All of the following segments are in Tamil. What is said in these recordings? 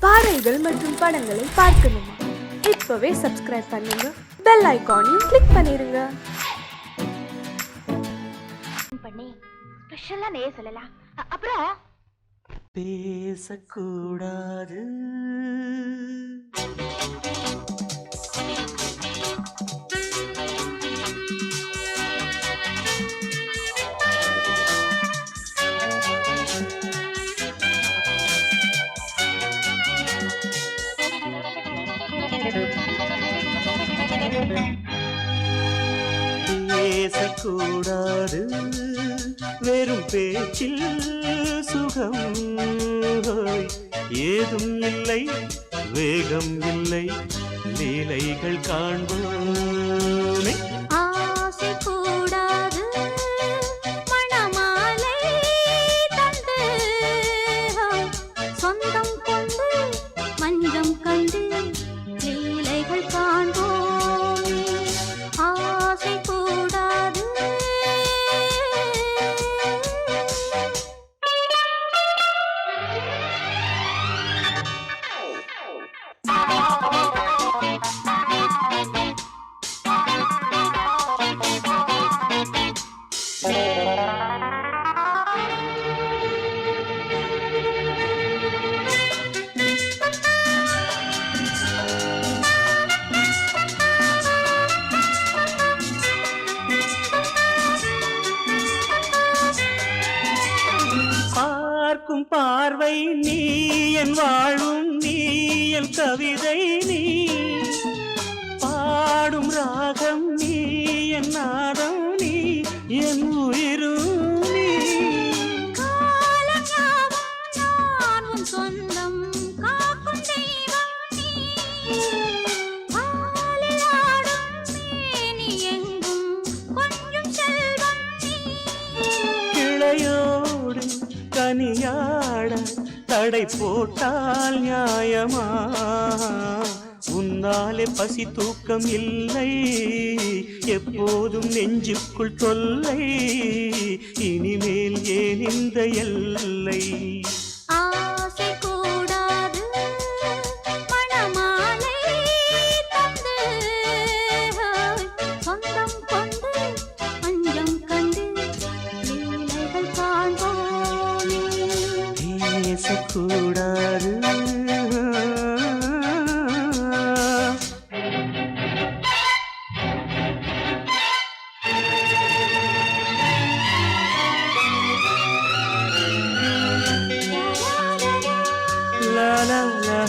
பாடல்கள் மற்றும் படங்களை பார்க்கணுமா? இப்பவே சப்ஸ்கிரைப் பண்ணுங்க, பெல் ஐகானையும் கிளிக் பண்ணிருங்க. பண்ணி ஸ்பெஷலா நேய சொல்லலாம். அப்புறம் பேசக்கூடாது பேசக்கூடாது வெறும் பேச்சில் சுகம் ஏதும் இல்லை, வேகம் இல்லை, லீலைகள் காண்போமே. ஆசை கூடாது மணமாலை தந்து சொந்தம் கொண்டு மஞ்சம் கண்டு லீலைகள் காண்போம். ஆசை கூடாது பார்க்கும் பார்வை நீ, என் வாழும் நீ, என் கவிதை நீ, பாடும் ராகம் நீ, என் நாதம் நீ, என் உயிரும் நீ. காலம் சொந்தம் காக்கும் தெய்வம் நீ. பாலில் ஆடும் மேனி எங்கும் கொஞ்சம் செல்வம் நீ. கிளையோடு கனியாட தடை போட்டால் நியாயமா? உன்னாலே பசி தூக்கம் இல்லை, எப்போதும் நெஞ்சுக்குள் தொல்லை, இனிமேல் ஏன் இந்த எல்லை? ஆசை கூடாது மணமாலை தந்து சொந்தம் கொண்டு மஞ்சம் கண்டு லீலைகள் காண்போமே. பேசக்கூடாது la la la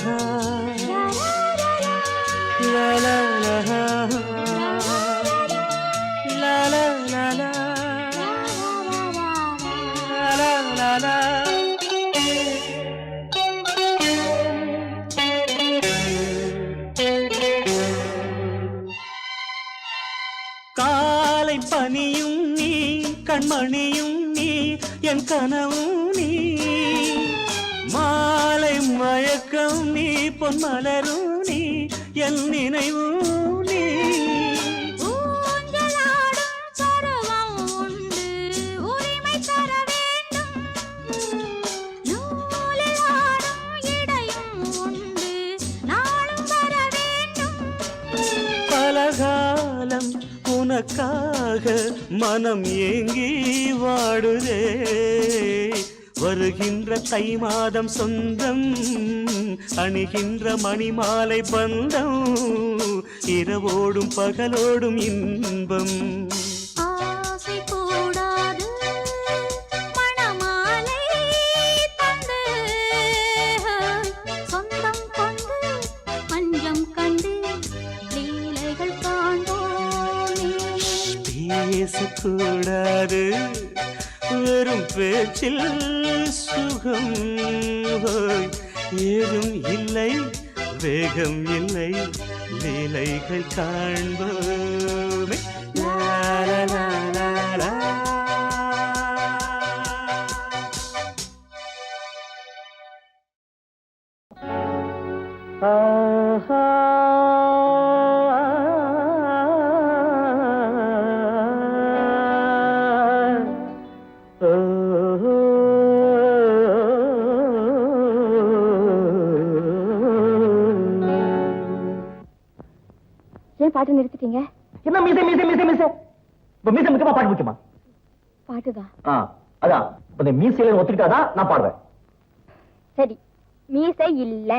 la la la la la la la la la. காலை பனியும் நீ, கண்மணியும் நீ, என் கனவும் நீ, மாலை மயக்கம் நீ, பொன்மலரும் நீ, என் நினைவும் நீ. ஊஞ்சலாடும் பருவம் உண்டு, உரிமை தர வேண்டும். நூலில் ஆடும் இடையும் உண்டு, நாளும் வர வேண்டும். பலகாலம் உனக்காக மனம் ஏங்கி வாடுதே, வருகின்ற தை மாதம் சொந்தம், அணிகின்ற மணிமாலை பந்தம், இரவோடும் பகலோடும் இன்பம். ஆசை கூடாது மணமாலை தந்து சொந்தம் கொண்டு மஞ்சம் கண்டு லீலைகள் காண்போமே. பேசக்கூடாது வெறும் பேச்சில் சுகம் ஏதும் இல்லை, வேகம் இல்லை, லீலைகள் காண்போமே. லா லா லா லா லா. ஆஹா oh ஏன் பாட்டு நிறுத்திட்டீங்க? என்ன மீசை மீசை மீசை மீசை இப்ப மீசை முக்கியமா பாட்டு முக்கியமா? பாட்டுதான். அதான் இந்த மீசையில ஒத்துக்கிட்டாதான் நான் பாடுவேன். சரி, மீசை இல்ல.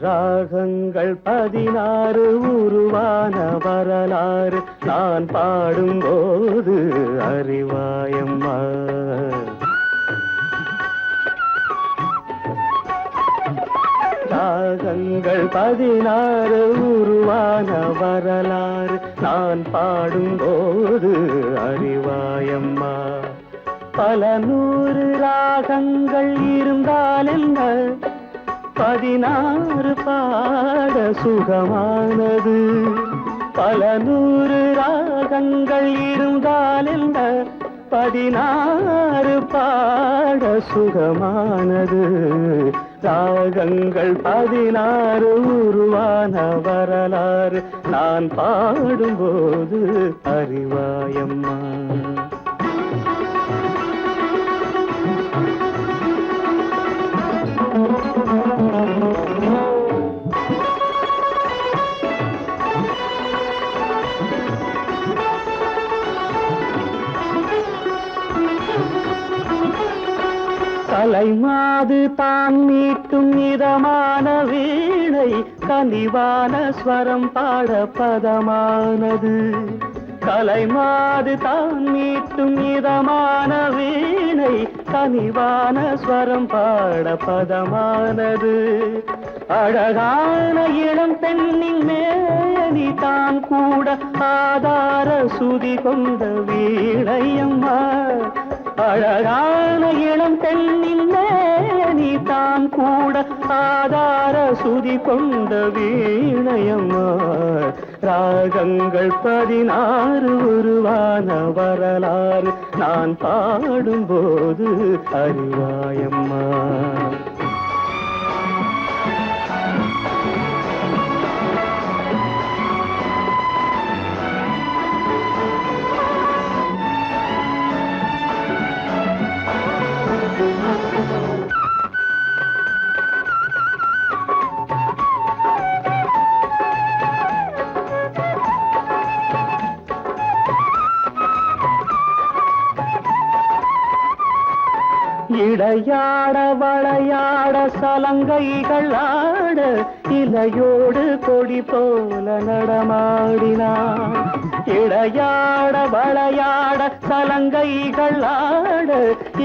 ராகங்கள் 16 உருவான வரலாறு நான் பாடும்போது அறிவாயம்மா. ராகங்கள் 16 உருவான வரலாறு நான் பாடும்போது அறிவாயம்மா. பல 100 ராகங்கள் இருந்தால் என்ன, 16 பாட சுகமானது. பல 100 ராகங்கள் இருந்தால் என்ன, 16 பாட சுகமானது. ராகங்கள் 16 உருவான வரலாறு நான் பாடும்போது அறிவாயம்மா. கலைமாது தான் மீட்டும் இதமான வீணை கனிவான ஸ்வரம் பாட பதமானது. கலைமாது தான் மீட்டும் இதமான வீணை கனிவான ஸ்வரம் பாட பதமானது. அழகான இளம் பெண்ணின் மேனி தான் கூட ஆதார சுதி கொண்ட வீணையம்மா. அழகான இளம் பெண்ணின் மேனி தான் கூட ஆதார சுதி கொண்ட வீணையம்மா. ராகங்கள் 16 உருவான வரலாறு நான் பாடும்போது அறிவாயம்மா. இடையாட வளையாட சலங்கைகள் ஆட இலையோடு கொடி போல நடமாடினான். இடையாட வளையாட சலங்கைகள் ஆட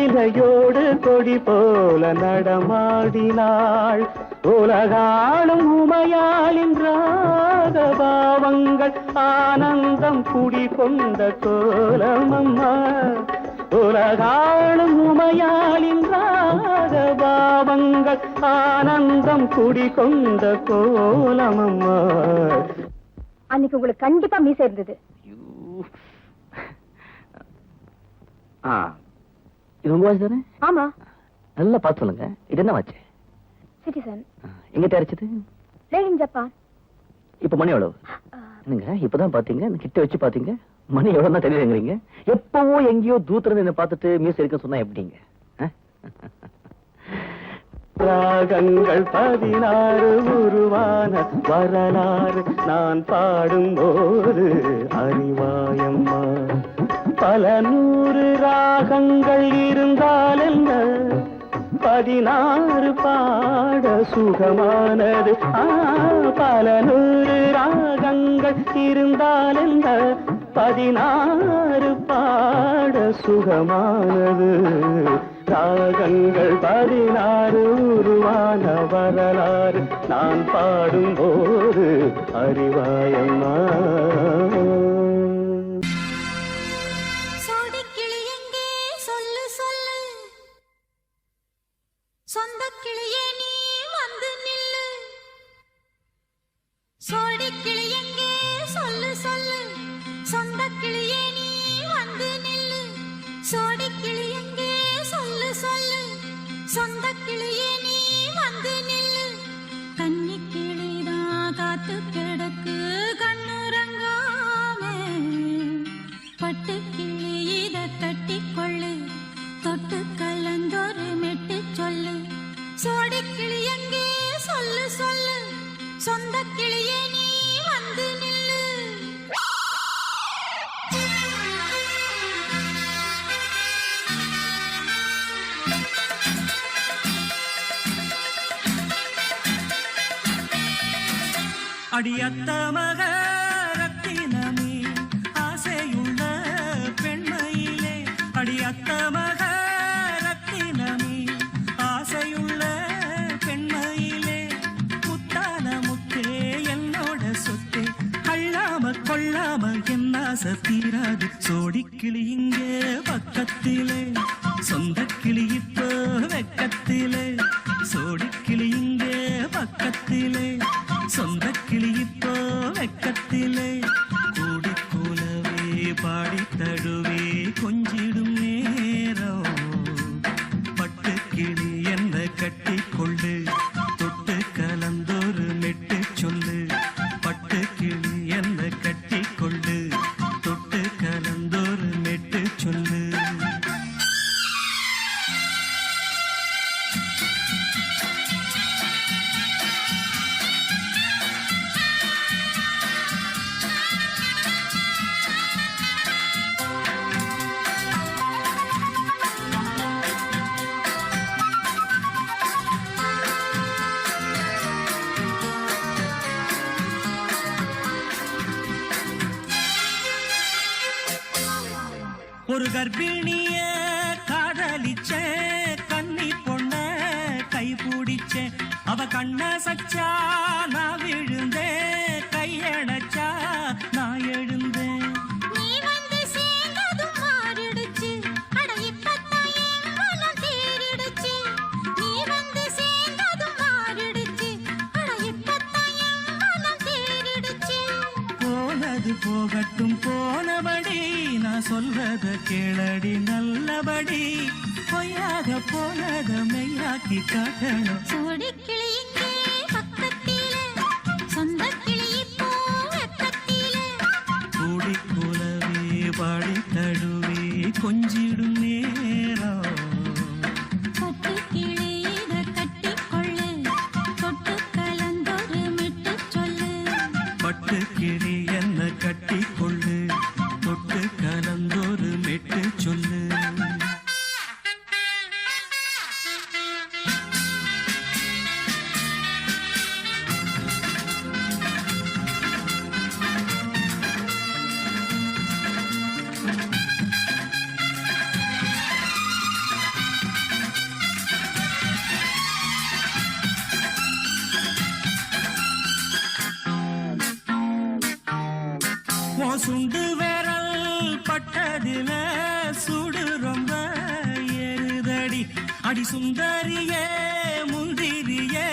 இலையோடு கொடி போல நடமாடினாள். உலகாளும் உமையாளின் ராகபாவங்கள் ஆனந்தம் குடிகொண்ட கோலமம்மா. உலகாளும் உமையாளின் ராகபாவங்கள் ஆனந்தம் குடிகொண்ட கோலமம்மா. அன்னைக்கு உங்களுக்கு கண்டிப்பா மீசை இருந்தது. இது உங்க வாட்ச் தானே? ஆமா. நல்லா பார்த்து சொல்லுங்க, இது என்ன வாட்ச்? சிட்டிசன். எங்க தயாரிச்சது? Made in Japan. இப்ப மணி எவ்வளவு? என்னங்க இப்பதான் பாத்தீங்க, கிட்ட வச்சு பாத்தீங்க, மணி எவ்வளவு தான் தெரியுங்கிறீங்க. எப்பவோ எங்கேயோ தூரத்துல என்ன பார்த்துட்டு மியூஸ் இருக்குன்னு சொன்னா எப்படிங்க? ராகங்கள் 16 உருவான வரலாறு நான் பாடும்போது அறிவாயம்மா. பல 100 ராகங்கள் இருந்தால் என்ன, 16 பாட சுகமானது. பல 100 ராகங்கள் இருந்தால் என்ன, 16 பாட சுகமானது. ராகங்கள் 16 உருவான வரலாறு நான் பாடும்போது அறிவாயம்மா. சோடிக்கிளி எங்கே சொல்லு சொல்லு, சொந்த கிளியே நீ வந்து நில்லு. சோடிக்கிளி எங்கே சொல்லு சொல்லு, சொந்த கிளியே நீ வந்து நில்லு. சோடிக்கிளி எங்கே சொல்லு சொல்லு, சொந்த கிளியே நீ வந்து நில்லு. கன்னி கிளிதான் காத்து கிடக்கு கண்ணுறங்காம அடியத்த மக ரத்தினமே ஆசையுள்ள பெண்மையிலே அடியத்த மக ரத்தினமே ஆசையுள்ள பெண்மையிலே முத்தான முத்தே என்னோட சொத்தே அள்ளாம கொள்ளாம என்ன சத்தீராது சோடிக்கிளி இங்கே பக்கத்திலே சொந்த கிளி இப்போ வெக்கத்திலே சோடிக்கிளி இங்கே பக்கத்திலே சொந்த கிளி இப்போ வெக்கத்திலே கூடி கூலவே பாடி தழுவே கொஞ்சிடும் நேரம் பட்டு கிளி என்ன கட்டி கொள்ளு தொட்டு கலந்தொரு மெட்டு சொல்லு பட்டு கிளி என்ன கட்டி கொள்ளு தொட்டு கலந்தொரு மெட்டு சொல்லு ஒரு கர்ப்பிணிய காதலிச்ச கன்னி பொண்ண கை பிடிச்ச அவ கண்ண சச்சா நான் விழுந்தேன் கையடைச்சா நான் எழுந்தேன் நீ வந்து சேர்ந்ததும் மாறிடுச்சு அட இப்பத்தான் என் மனம் தேறிடுச்சு நீ வந்து சேர்ந்ததும் மாறிடுச்சு அட இப்பத்தான் என் மனம் தேறிடுச்சு போனது போகட்டும் போனபடி நான் சொல்றத கேளடி நல்லபடி பொய்யாக போனத மெய்யாக்கி காட்டணும் சோடிக்கிளி இங்கே பக்கத்திலே சொந்த கிளி இப்போ வெக்கத்திலே கூடி கூலவே பாடி தழுவே கொஞ்சிடும் நேரம் பட்டு கிளி இத கட்டிக்கொள்ளு தொட்டு கலந்தொரு மிட்டு சொல்லு பட்டு கிளி என்ன கட்டி கொள்ளு தொட்டு கலந்தொரு மெட்டு சொல்லு சுண்டு விரல் பட்டதில சுடு ரொம்ப ஏறுதடி அடி சுந்தரியே முந்திரியே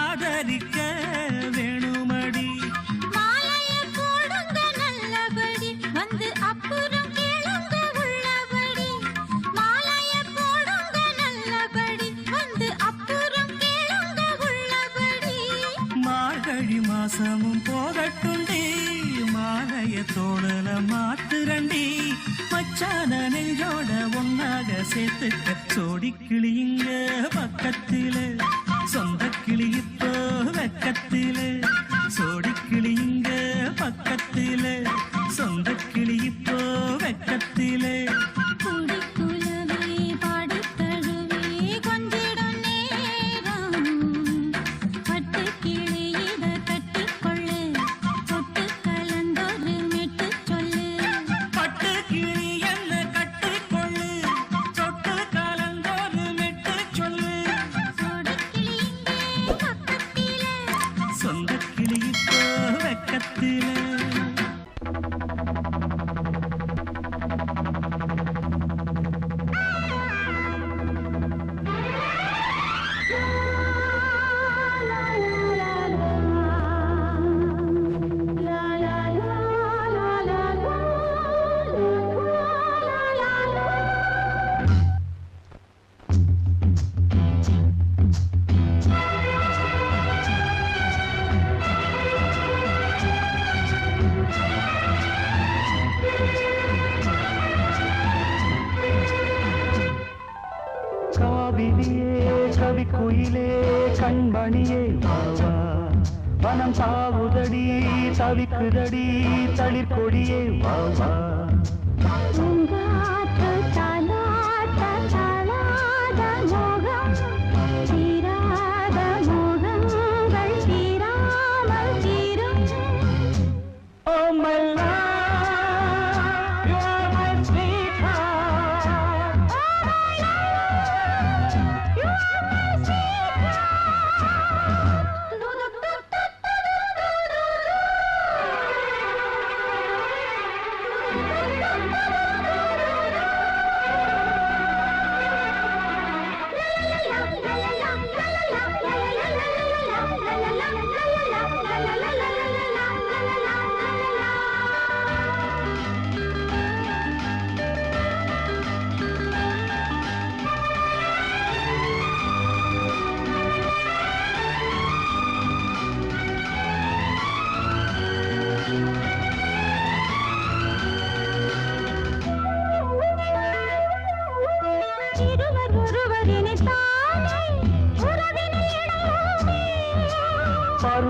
ஆதரிக்க வேணுமடி மாலைய போடுங்க நல்லபடி வந்து அப்புறம் கேளுங்க உள்ளபடி மாலைய போடுங்க நல்லபடி வந்து அப்புறம் கேளுங்க உள்ளபடி மார்கழி மாசமும் போகட்டுண்டி மாலைய தோழல மாத்துரண்டி மச்சான நெஞ்சோட ஒன்னாக சேர்த்துக்க சோடிக்கிளி இங்க பக்கத்திலே சொந்த கிளி இப்போ வெக்கத்திலே சோடிக்கிளி இங்க பக்கத்திலே சொந்த கிளி இப்போ வெக்கத்திலே கூடி குலவே பாடி தழுவே கொஞ்சிடும் நேரம் பட்டு கிளி இத கட்டிக்கொள்ளு தொட்டு கலந்தொரு மெட்டு சொல்லு பட்டு கிளி என்ன கட்டிக்கொள்ளு தொட்டு கலந்தொரு மெட்டு சொல்லு சோடிக்கிளி இங்கே பக்கத்திலே சொந்த கிளி இப்போ வெக்கத்திலே காவிரியே கவி குயிலே கண்மணியே வாவா வனம் தாவுதடி தவிக்குதடி தளிர்கொடியே வாவா பூங்காற்று தாலாட்ட தாளாத மோகம் தீராத மோகங்கள் தீராமல் தீரும்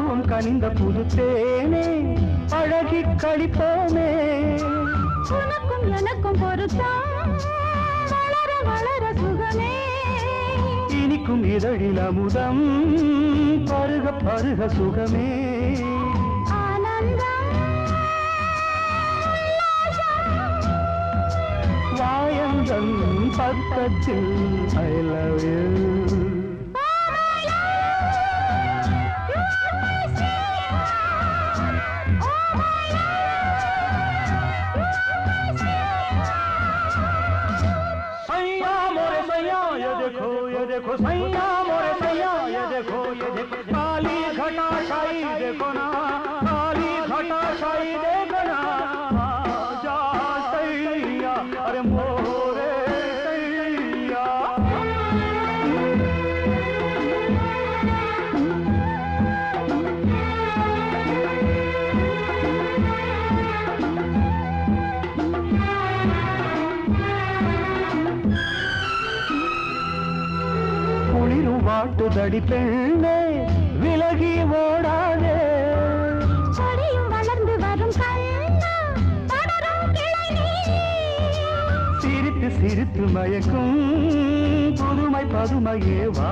பருவம் கனிந்த புதுத்தேனே அழகி கழிப்போமே. உனக்கும் எனக்கும் பொருத்தம் வளர வளர சுகமே. இனிக்கும் இதழில் அமுதம் பருக பருக சுகமே. ஆனந்தம் வாயந்தன் பக்கத்தில் I love you. सैया मोरे सैया ये देखो सैया मोरे सैया ये देखो काली घटा छाई देखो ना, काली घटा छाई देखो ना. आजा सैया अरे मोरे सैया. குளிரும் வாட்டுதடி பெண்ணே விலகி ஓடாதே. கொடியும் வளர்ந்து வரும் கண்ணா படரும் கிளை நீ. சிரித்து சிரித்து மயக்கும் புதுமை பதுமையே வா.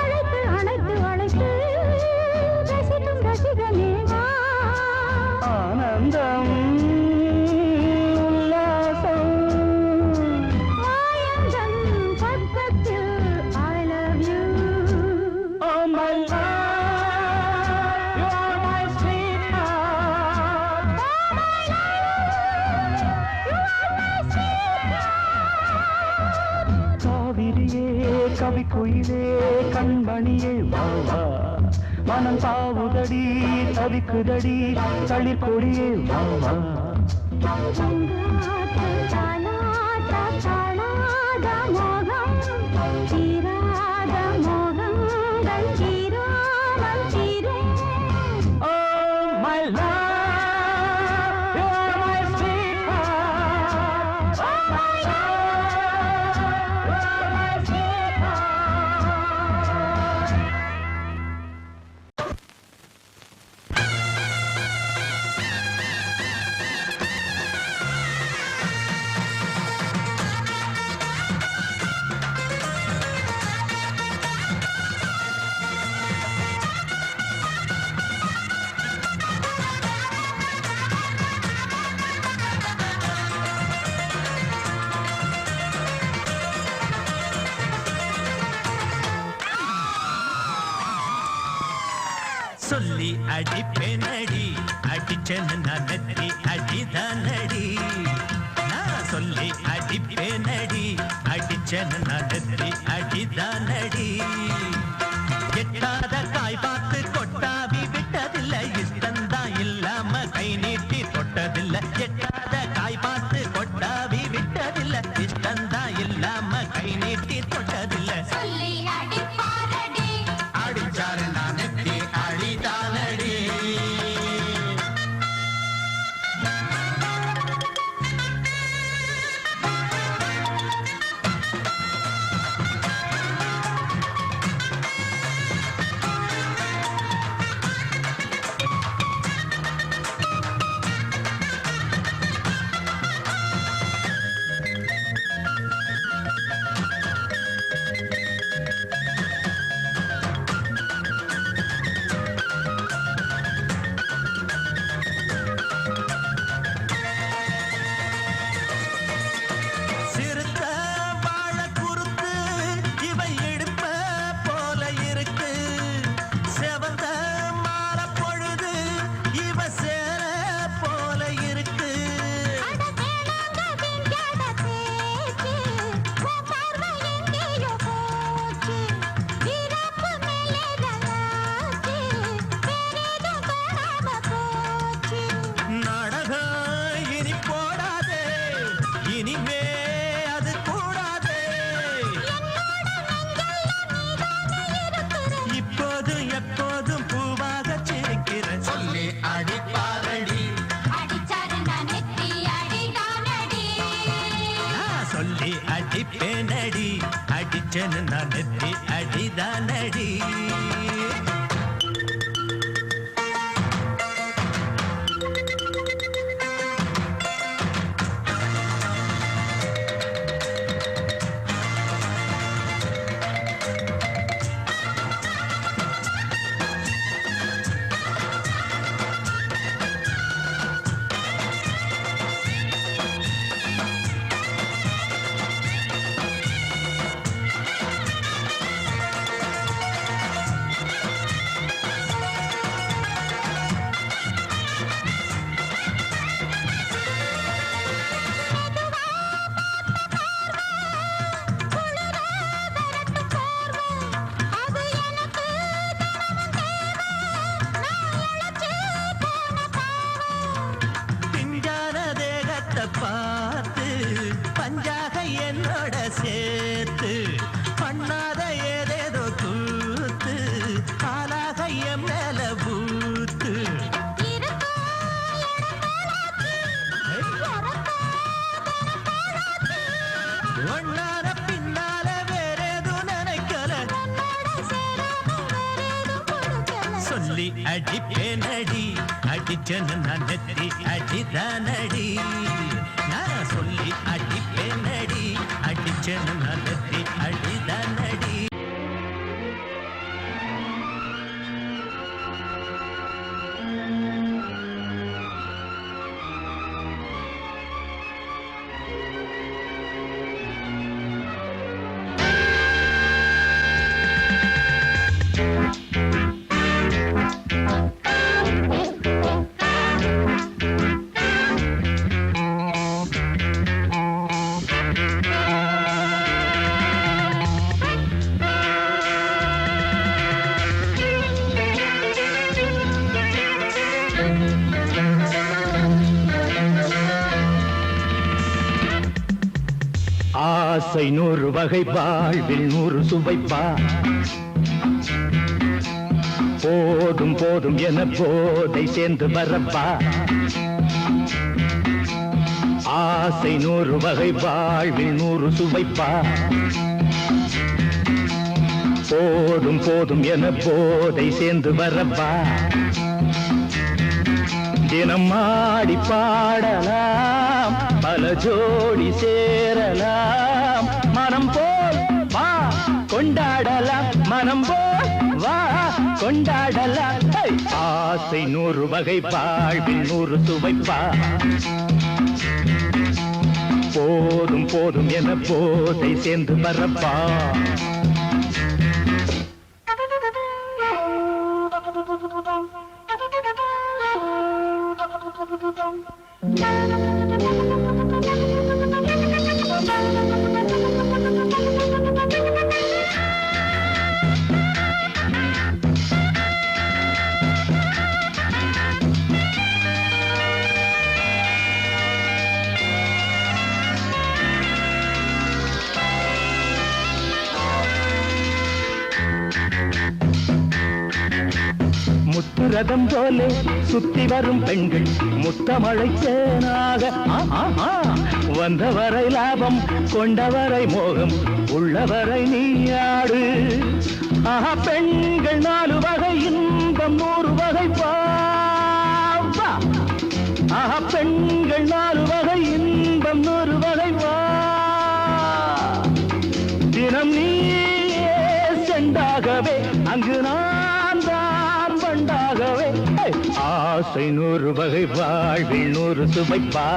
அழைத்து அழைத்து அழைத்து ரசிக்கும் ரசிகனே வா. ஆனந்தம் உல்லாசம் மாயந்தன் பக்கத்தில் I love you. Oh my love, you are my sweetheart. காவிரியே கவிக்குயிலே கண்மணியே வா வா. மனம் தாவுதடி தவிக்குதடி தளிர்கொடியே வா வா. தானாட்ட தானாத மோகம் தீராத மோகங்கள் தீராமல் தீரும். Oh my love, you are my sweetheart. Oh my love, you are my sweetheart. சொல்லி அடிப்பேனடி அடிச்சேன்னு நான் நெத்தி அடிதானடி. நான் சொல்லி அடிப்பேனடி அடிச்சேன்னு நான் நெத்தி அடிதானடி. எட்டாத காய் பார்த்து கொட்டாவி விட்டதில்லை, இஷ்டந்தான் இல்லாம கை நீட்டி தொட்டதில்லை. எட்டாத காய் பார்த்து கொட்டாவி விட்டதில்லை, இஷ்டந்தான் இல்லாம கை நீட்டி தொட்டதில்லை. சொல்லி அடிப்பாரடி அடிச்சாரு நான் நெத்தி அடிதானடி. சிறுத்த வாழ குறுத்து இவை எடுப்ப போல இருக்கு. செவந்த மாற பொழுது இவ சேர போல இருக்கு. அட வேணாங்க விஞ்ஞான பேச்சு உன் பார்வை எங்கேயோ போச்சு. இறப்பு மேலே ரலாச்சு வேறேதோ காணாம போச்சு. நாடகம் இனி போடாதே, இனிமே அது கூடாதே. இப்போதும் எப்போதும் பூவாக சிரிக்கிற சொல்லி அடிப்பாரடி. அடிச்சாரு நான் நெத்தி அடிதானடி. நான் சொல்லி அடிப்பேனடி அடிச்சேன்னு நான் நெத்தி அடிதானடி. பூத்து ஒன்னார பின்னால வேற எதுவும் நினைக்கல சொல்லி அடிப்பேனடி அடிச்சனு நான் நெத்தி அடிதானடி நான் சொல்லி அடிப்பேனடி அடிச்சனு நான் நெத்தி அடிதானடி ஆசை 100 வகை வாழ்வில் 100 சுவைப்பா போதும் போதும் என போதை சேர்ந்து வரப்பா ஆசை 100 வகை வாழ்வில் 100 சுவைப்பா போதும் போதும் என போதை சேர்ந்து வரப்பா தினம் ஆடி பாடலாம் பல ஜோடி சேரலாம் மனம் போல் வா கொண்டாடலாம் மனம் போல் வா கொண்டாடலாம் ஆசை 100 வகை வாழ்வில் 100 சுவைப்பா போதும் போதும் என போதை சேர்ந்து வரப்பா முத்துரதம் போலே சுத்தி வரும் பெண்கள் முத்தமழை தேனாக வந்தவரை லாபம் கொண்டவரை மோகம் உள்ளவரை நீயாடு பெண்கள் 4 வகை இன்பம் 100 வகை பாவா பெண்கள் 4 வகை இன்பம் 100 வகை வா தினம் நீயே செண்டாகவே அங்கு நான் தான் வண்டாகவே ஆசை 100 வகை வாழ்வில் 100 சுவைப்பா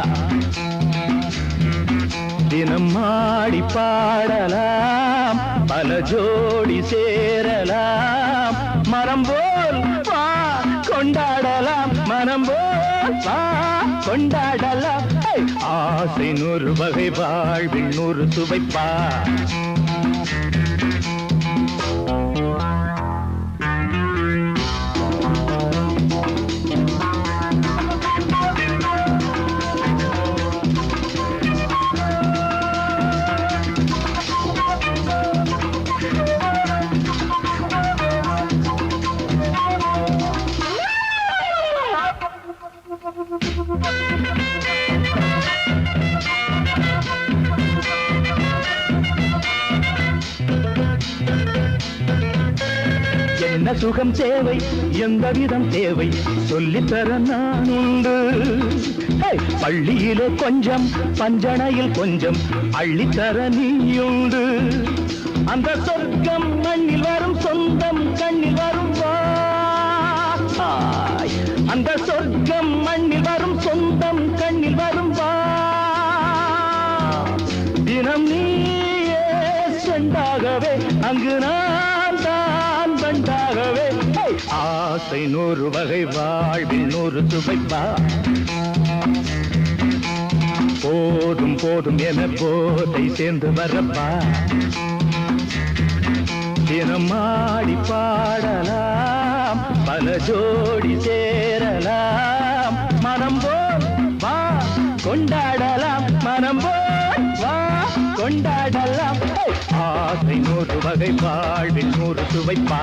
தினம் ஆடி பாடலாம் பல ஜோடி சேரலாம் மரம் போல் வா கொண்டாடலாம் மனம் போல் வா கொண்டாடலாம் ஆசை 100 வகை வாழ்வில் 100 சுவைப்பா என்ன சுகம் தேவை எந்த விதம் தேவை சொல்லித்தர நான் உண்டு பள்ளியிலே கொஞ்சம் பஞ்சனையில் கொஞ்சம் அள்ளித்தர நீயுண்டு அந்த சொர்க்கம் மண்ணில் வரும் சொந்தம் கண்ணில் வரும் அந்த சொர்க்கம் மண்ணில் வரும் சொந்தம் கண்ணில் வரும் தினம் நீயே செண்டாகவே அங்கு நான் தான் வண்டாகவே ஆசை 100 வகை வாழ்வில் 100 சுவைப்பா போதும் போதும் என போதை சேர்ந்து வரப்பா தினம் ஆடி பாடலாம் பல ஜோடி சேரலாம் மனம் போல் வா கொண்டாடலாம் மனம் போல் வா கொண்டாடலாம் ஆசை 100 வகை வாழ்வில் 100 சுவைப்பா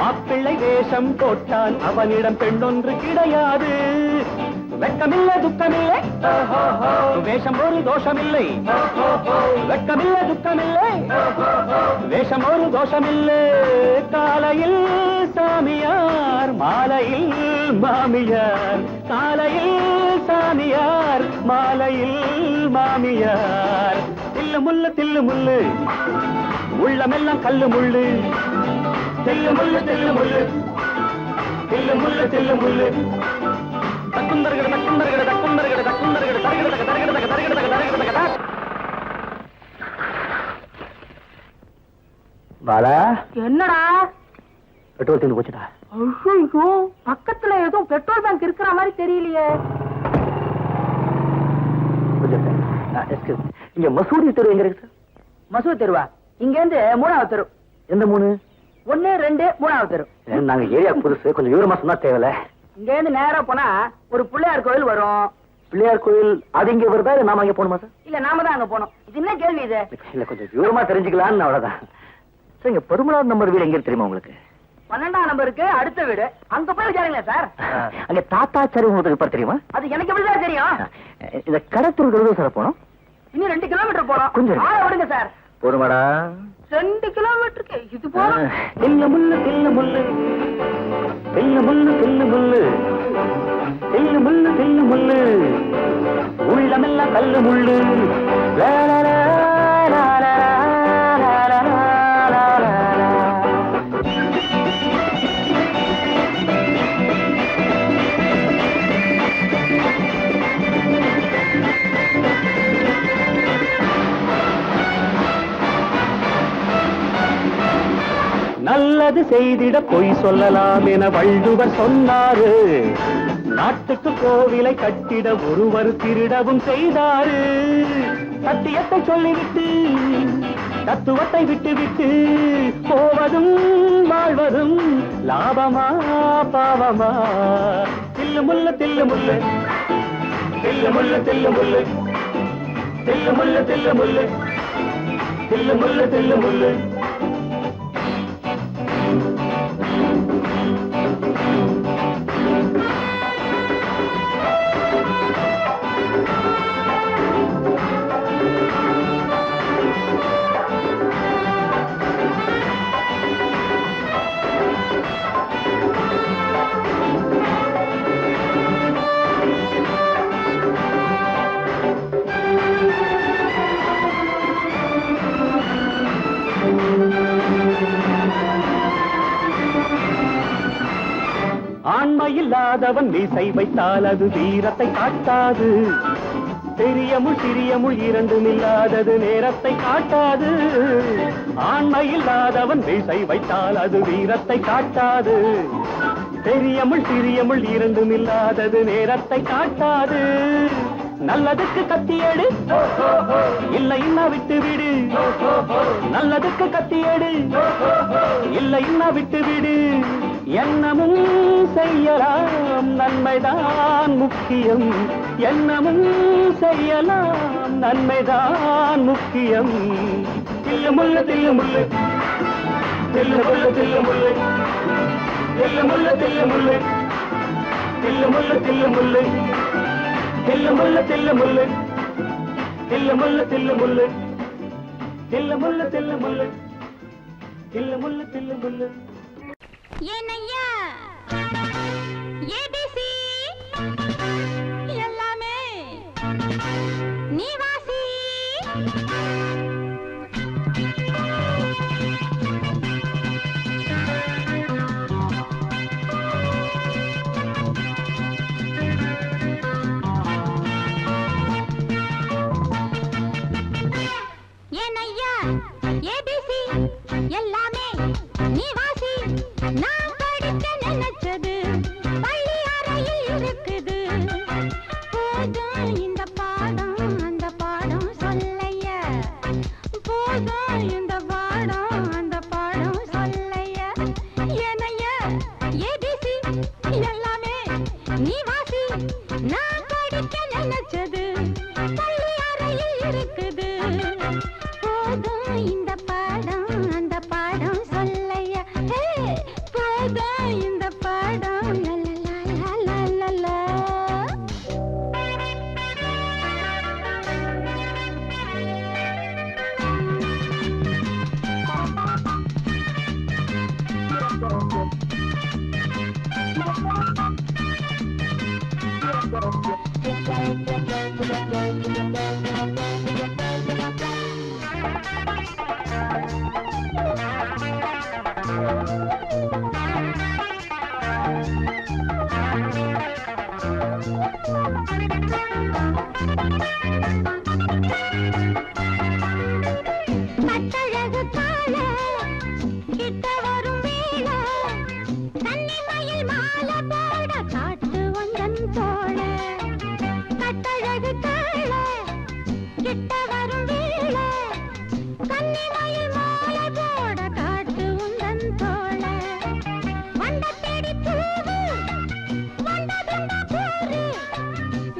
மாப்பிள்ளை வேஷம் போட்டான் அவனிடம் பெண்ணொன்று கிடையாது. வெட்கமில்லை துக்கமில்லை வேஷம் ஒரு தோஷமில்லை. வெட்கமில்லை துக்கமில்லை வேஷம் ஒரு தோஷமில்லை. காலையில் சாமியார் மாலையில் மாமியார். காலையில் சாமியார் மாலையில் மாமியார். தில்லு முள்ளு தில்லு முள்ளு உள்ளமெல்லாம் கல்லு முள்ளு. தில்லு முள்ளு தில்லு முள்ளு தில்லு முள்ளு தில்லு முள்ளு. தக்குந்தர்கிட தக்குந்தர்கிட தக்குந்தர்கிட தக்குந்தர்கிட தரகிடதக தரகிடதக தரகிடதக தரகிடதக. பாலா என்னடா? பெட்ரோல் தீர்ந்து போச்சுடா. ஐயோ, பக்கத்துல எதுவும் பெட்ரோல் பங்க் இருக்கிற மாதிரி தெரியலையே. இங்க மசூதி தெரு எங்க இருக்கு? மசூதி தெருவா? இங்க இருந்து 3வது தெரு. எந்த 3? 1, 2, 3வது தெரு. நாங்க ஏரியா புதுசு, கொஞ்சம் விவரமா சொன்னா தேவையில்ல. இங்க இருந்து நேரா போனா ஒரு பிள்ளையார் கோயில் வரும். பிள்ளையார் கோயில் அது இங்க வருதா இல்ல நாம அங்க போகணுமா சார்? இல்ல, நாம தான் அங்க போனோம். இது என்ன கேள்வி இது? இல்ல கொஞ்சம் விவரமா தெரிஞ்சுக்கலாம்னு அவ்வளவுதான். சார் இங்க 11வது நம்பர் வீடு எங்க இருக்கு தெரியுமா உங்களுக்கு? 12ஆம் நம்பருக்கு அடுத்த வீடு. அங்க போய் விசாரிங்களா சார்? அங்க தாத்தாச்சாரி உங்களுக்கு இருப்பார் தெரியுமா? அது எனக்கு எப்படி சார் தெரியும்? இந்த கடத்தூர் சார் போனோம். இன்னும் 2 கிலோமீட்டர் போறோம். கொஞ்சம் ஆள விடுங்க சார். போடுமாடா. 2 கிலோமீட்டருக்கு இது போறோம். தில்லு முள்ளு தில்லு முள்ளு தில்லு முள்ளு தில்லு முள்ளு தில்லு முள்ளு தில்லு முள்ளு உள்ளமெல்லாம் கல்லு முள்ளு. லா லா லா லா லா லா லா லா லா. நல்லது செய்திட பொய் சொல்லலாம் என வள்ளுவர் சொன்னாரு. நாட்டுக்கு கோவிலை கட்டிட ஒருவர் திருடவும் செய்தாரு. சத்தியத்தை சொல்லிவிட்டு தத்துவத்தை விட்டுவிட்டு போவதும் வாழ்வதும் லாபமா பாவமா? தில்லு முள்ளு தில்லு முள்ளு தில்லு முள்ளு தில்லு முள்ளு தில்லு முள்ளு தில்லு முள்ளு தில்லு முள்ளு தில்லு முள்ளு. ஆண்மையில்லாதவன் மீசை வைத்தால் அது வீரத்தை காட்டாது. பெரியமுள் சிறியமுள் இரண்டும் இல்லாதது நேரத்தை காட்டாது. ஆண்மையில்லாதவன் மீசை வைத்தால் அது வீரத்தை காட்டாது. பெரியமுள் சிறியமுள் இரண்டும் இல்லாதது நேரத்தை காட்டாது. நல்லதுக்கு கத்தியேடு இல்லைன்னா விட்டு விடு. நல்லதுக்கு கத்தியேடு இல்லைன்னா விட்டு விடு. எண்ணமும் செய்யலாம் நன்மைதான் முக்கியம். எண்ணமும் செய்யலாம் நன்மைதான் முக்கியம். தில்லு முள்ளு தில்லு முள்ளு தில்லு முள்ளு தில்லு முள்ளு தில்லு முள்ளு தில்லு முள்ளு தில்லு முள்ளு தில்லு முள்ளு தில்லு முள்ளு தில்லு முள்ளு தில்லு முள்ளு தில்லு முள்ளு தில்லு முள்ளு தில்லு முள்ளு தில்லு முள்ளு தில்லு முள்ளு. ஏனையா ஏபிசி எல்லாமே நீ வாசி. ஏனையா ஏபிசி எல்லாமே நீ வாசி. நான் படிக்க நினைச்சது பள்ளி அறையில் இருக்குது. போதும் இந்த பாடம் அந்த பாடம் சொல்லையா. போதும் இந்த பாடம் அந்த பாடம் சொல்லையா. ஏனையா ஏபிசி எல்லாமே நீ வாசி. நான் படிக்க நினைச்சது பள்ளி அறையில் இருக்குது. போதும் இந்த பாடம் அந்த பாடம் சொல்லையா. போதும் கட்டழகு கால கிட்ட வரும் வேளை கன்னிமயில் மாலை போட காட்டு வந்தன் தோழ கட்டழகு கால கிட்ட வரும் வேளை கன்னிமயில் மாலை போட காட்டு வந்தன் தோழ வண்ட தேடி பூவு வண்டதுண்ட போரு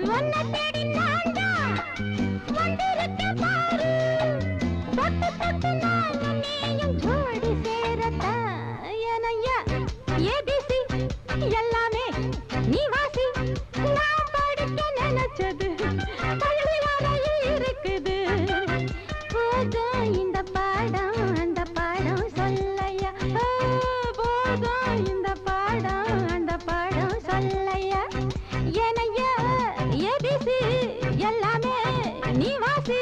வண்ண தேடி நான்டா வண்டிருக்க பாரு தொட்டு தொட்டு நானும் நீயும் ஜோடி சேரத்தா ஏனையா ஏபிசி எல்லாமே நீ வாசி நான் படிக்க நினைச்சது பள்ளி வரையில் இருக்குது போதும் இந்த பாடம் அந்த பாடம் சொல்லையா போதும் இந்த பாடம் அந்த பாடம் சொல்லையா ஏனையா ஏபிசி எல்லாமே நீ வாசி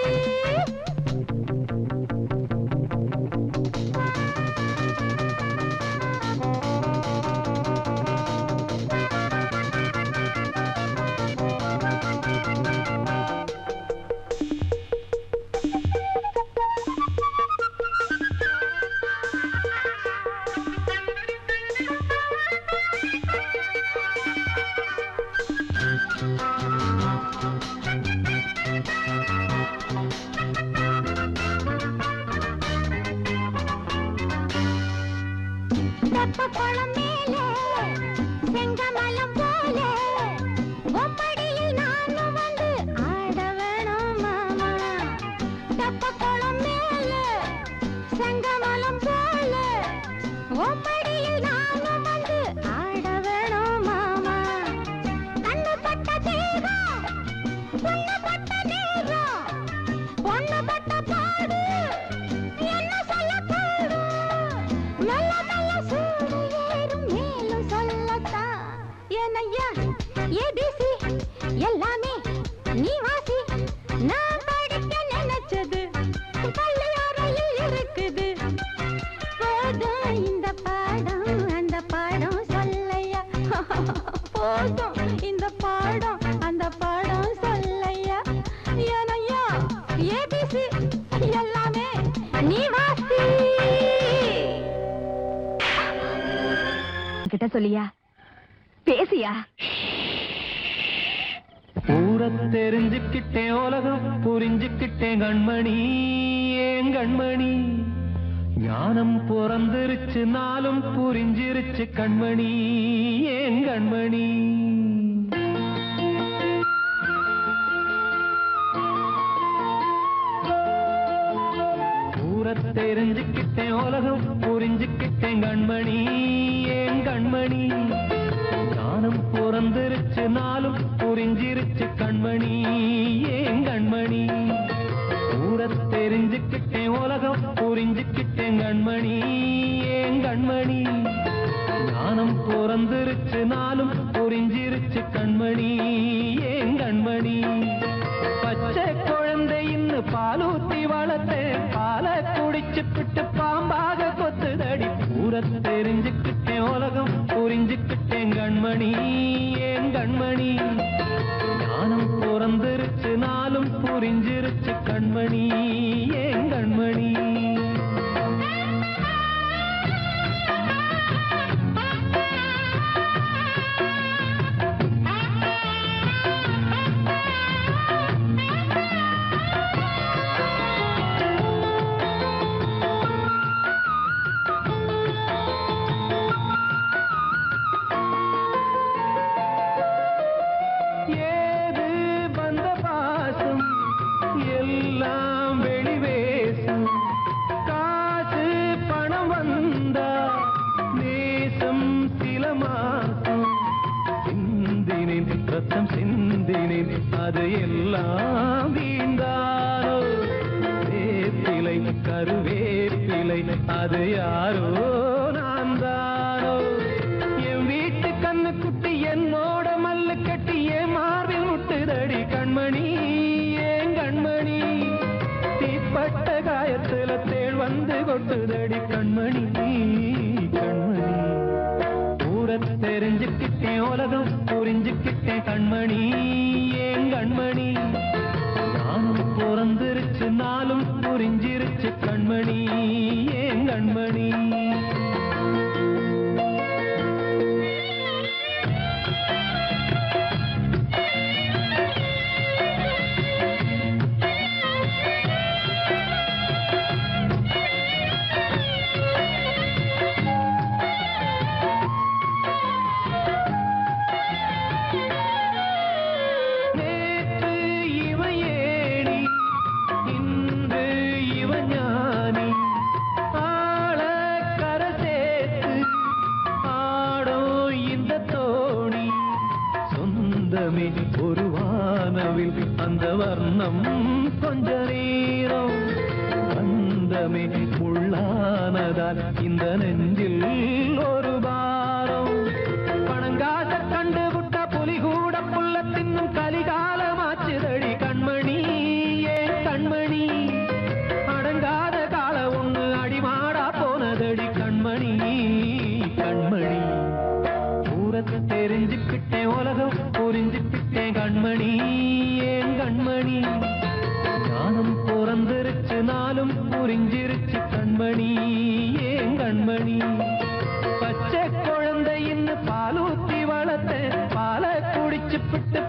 தெப்பக்குளம் மேலே செங்கமலம் போலே ஒப்படியில் நானும் வந்து ஆட வேணும் மாமா தெப்பக்குளம் மேலே செங்கமலம் போலே ஒப்படியில் நானும் வந்து ஆட வேணும் மாமா கண்ணு பட்ட தேகம் பொண்ணு பட்ட நேரம் பொண்ணு பட்ட பாடு என்ன சொல்ல பாடு மெல்ல மெல்ல சூடு ஏறும் மேலும் சொல்லத்தான் ஏனையா ஏபிசி எல்லாமே நீ வாசி நான் படிக்க நினைச்சது பள்ளி அறையில் இருக்குது போதும் இந்த பாடம் அந்த பாடம் சொல்லையா போதும் இந்த பாடம் அந்த பாடம் சொல்லையா ஏனையா ஏபிசி எல்லாமே நீ வாசி கிட்ட சொல்லியா பேசியா ஊரை தெரிஞ்சுக்கிட்டேன் உலகம் புரிஞ்சுக்கிட்டேன் கண்மணி ஏன் கண்மணி ஞானம் பிறந்திருச்சு நாளும் புரிஞ்சிருச்சு கண்மணி ஏன் கண்மணி ஊரை தெரிஞ்சுக்கிட்டேன் உலகம் புரிஞ்சுக்கிட்டேன் கண்மணி ஏன் கண்மணி ஞானம் பிறந்திருச்சு நாளும் புரிஞ்சிருச்சு கண்மணி ஏன் கண்மணி ஊரை தெரிஞ்சுக்கிட்டேன் உலகம் புரிஞ்சுக்கிட்டேன் கண்மணி ஏன் கண்மணி ஞானம் பிறந்திருச்சு நாளும் புரிஞ்சிருச்சு கண்மணி ஏன் கண்மணி பச்சை குழந்தை இன்னும் பாலூத்தி வளர்த்தேன் பாலை குடிச்சுப்பிட்டு பாம்பாக கொத்துதடி ஊரை தெரிஞ்சுக்கிட்டேன் உலகம் புரிஞ்சுக்கிட்டேன் கண்மணி ஏன் கண்மணி ஞானம் பிறந்திருச்சு நாளும் புரிஞ்சிருச்சு கண்மணி ஏன் கண்மணி ரத்தம் சிந்தினேன் அது எல்லாம் வீண்டாரோ வேப்பிலை கருவேப்பிலை அது யாரோ நான் தானோ என் வீட்டு கண்ணு குட்டி என்னோட மல்லு கட்டி ஏமாற கொட்டுதடி கண்மணி கண்மணி ஊரை தெரிஞ்சுக்கிட்டேன் உலகம் புரிஞ்சுக்கிட்டேன் கண்மணி ஏன் கண்மணி நானும் பிறந்திருச்சு நாளும் புரிஞ்சிருச்சு கண்மணி ஏன் கண்மணி ஒரு வானவில் அந்த வர்ணம் கொஞ்ச நேரம் வந்தமே உள்ளானதால் இந்த நெஞ்சில் ஒரு பாரம் பணங்காச கண்டு விட்ட புலி கூட புல்ல தின்னும் கலிகாலமாச்சுதடி கண்மணி ஏன் கண்மணி அடங்காத கால ஒண்ணு அடிமாடா போனதடி கண்மணி கண்மணி ஊரத்தை தெரிஞ்சுக்கிட்டேன் உலகம் புரிஞ்சுக்கிட்டேன் கண்மணி ஏன் கண்மணி ஞானம் பிறந்திருச்சு நாளும் புரிஞ்சிருச்சு கண்மணி ஏன் கண்மணி பச்சை குழந்தை இன்னும் பாலூத்தி வளர்த்த பாலை குடிச்சு பிட்டு